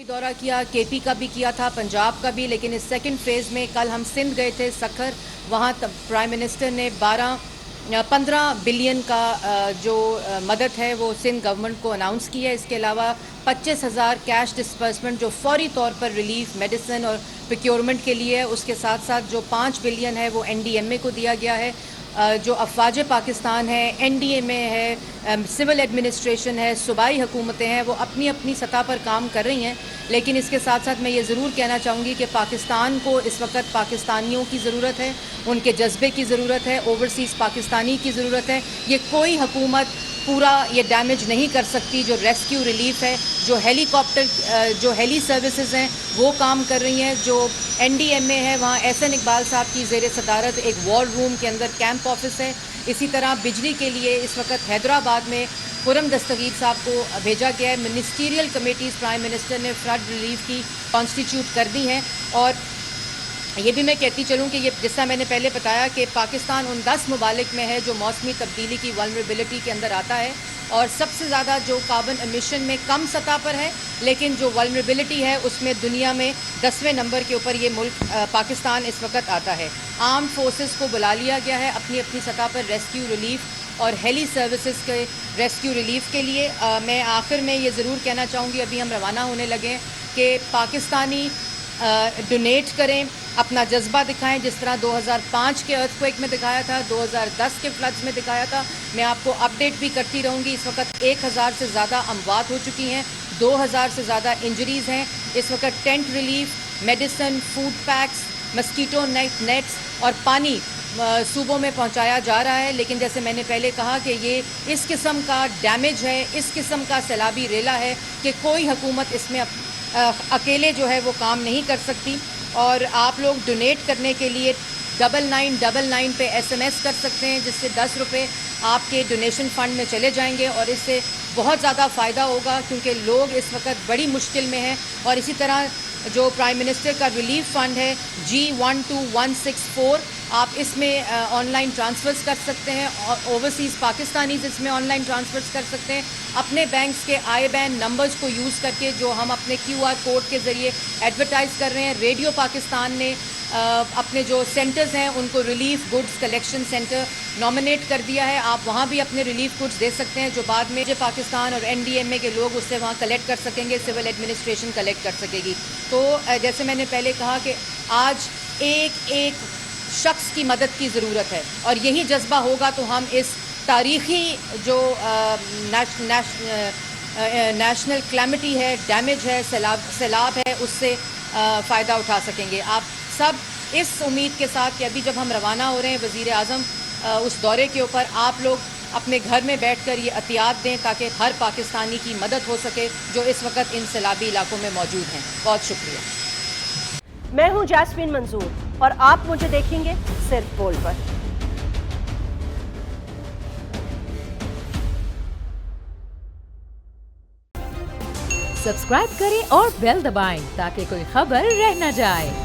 दौरा किया, केपी का भी किया था, पंजाब का भी, लेकिन इस सेकंड फेज़ में कल हम सिंध गए थे, सखर। वहाँ प्राइम मिनिस्टर ने 15 बिलियन का जो मदद है वो सिंध गवर्नमेंट को अनाउंस की है। इसके अलावा 25,000 कैश डिस्बर्समेंट जो फौरी तौर पर रिलीफ, मेडिसिन और प्रोक्योरमेंट के लिए है। उसके साथ साथ जो 5 बिलियन है वो NDMA को दिया गया है। जो अफवाज पाकिस्तान है, NDMA है, सिविल एडमिनिस्ट्रेशन है, सूबाई हुकूमतें हैं, वो अपनी अपनी सतह पर काम कर रही हैं। लेकिन इसके साथ साथ मैं ये ज़रूर कहना चाहूँगी कि पाकिस्तान को इस वक्त पाकिस्तानियों की ज़रूरत है, उनके जज्बे की ज़रूरत है, ओवरसीज़ पाकिस्तानी की ज़रूरत है। ये कोई हुकूमत पूरा ये डैमेज नहीं कर सकती। जो रेस्क्यू रिलीफ है, जो हेलीकॉप्टर, जो हेली सर्विसेज हैं वो काम कर रही हैं। जो NDMA है वहाँ SN इकबाल साहब की ज़ेर सदारत एक वॉर रूम के अंदर कैंप ऑफिस है। इसी तरह बिजली के लिए इस वक्त हैदराबाद में खुरम दस्तगीर साहब को भेजा गया है। मिनिस्टीरियल कमेटीज़ प्राइम मिनिस्टर ने फ्लड रिलीफ की कॉन्स्टिट्यूट कर दी हैं। और ये भी मैं कहती चलूँ कि ये जैसा मैंने पहले बताया कि पाकिस्तान उन 10 ममालिक में है जो मौसमी तब्दीली की वल्नरेबिलिटी के अंदर आता है, और सबसे ज़्यादा जो कार्बन एमिशन में कम सतह पर है, लेकिन जो वल्नरेबिलिटी है उसमें दुनिया में 10वें नंबर के ऊपर ये मुल्क पाकिस्तान इस वक्त आता है। आर्म फोर्सेस को बुला लिया गया है अपनी अपनी सतह पर रेस्क्यू रिलीफ और हेली सर्विसेज के रेस्क्यू रिलीफ के लिए। मैं आखिर में ये ज़रूर कहना चाहूँगी, अभी हम रवाना होने लगे हैं, कि पाकिस्तानी डोनेट करें, अपना जज्बा दिखाएं, जिस तरह 2005 के अर्थक्वेक में दिखाया था, 2010 के फ्लड्स में दिखाया था। मैं आपको अपडेट भी करती रहूँगी। इस वक्त 1000 से ज़्यादा अमवात हो चुकी हैं, 2000 से ज़्यादा इंजरीज़ हैं। इस वक्त tent relief, medicine, food PACS, mosquito nets और पानी सूबों में पहुंचाया जा रहा है। लेकिन जैसे मैंने पहले कहा कि ये इस किस्म का डैमेज है, इस किस्म का सैलाबी रेला है कि कोई हुकूमत इसमें अकेले जो है वो काम नहीं कर सकती। और आप लोग डोनेट करने के लिए 9999 पे SMS कर सकते हैं, जिससे 10 रुपये आपके डोनेशन फ़ंड में चले जाएंगे और इससे बहुत ज़्यादा फ़ायदा होगा, क्योंकि लोग इस वक्त बड़ी मुश्किल में हैं। और इसी तरह जो प्राइम मिनिस्टर का रिलीफ फ़ंड है G12164, आप इसमें ऑनलाइन ट्रांसफ़र्स कर सकते हैं, और ओवरसीज़ पाकिस्तानीज़ इसमें ऑनलाइन ट्रांसफ़र्स कर सकते हैं अपने बैंक्स के IBAN नंबर्स को यूज़ करके, जो हम अपने QR कोड के ज़रिए एडवर्टाइज़ कर रहे हैं। रेडियो पाकिस्तान ने अपने जो सेंटर्स हैं उनको relief goods collection centre nominate कर दिया है। आप वहाँ भी अपने रिलीफ गुड्स दे सकते हैं, जो बाद में जो पाकिस्तान और NDMA के लोग उससे वहाँ कलेक्ट कर सकेंगे, सिविल एडमिनिस्ट्रेशन कलेक्ट कर सकेगी। तो जैसे मैंने पहले कहा कि आज एक एक शख्स की मदद की ज़रूरत है, और यही जज्बा होगा तो हम इस तारीख़ी जो नेशनल क्लैमिटी है, डैमेज है, सैलाब है, उससे फ़ायदा उठा सकेंगे। आप सब इस उम्मीद के साथ कि अभी जब हम रवाना हो रहे हैं वज़ीर आज़म उस दौरे के ऊपर, आप लोग अपने घर में बैठकर ये एहतियात दें ताकि हर पाकिस्तानी की मदद हो सके जो इस वक्त इन सैलाबी इलाकों में मौजूद हैं। बहुत शुक्रिया। मैं हूं जैस्मीन मंजूर और आप मुझे देखेंगे सिर्फ बोल पर। सब्सक्राइब करें और बेल दबाएं ताकि कोई खबर रह न जाए।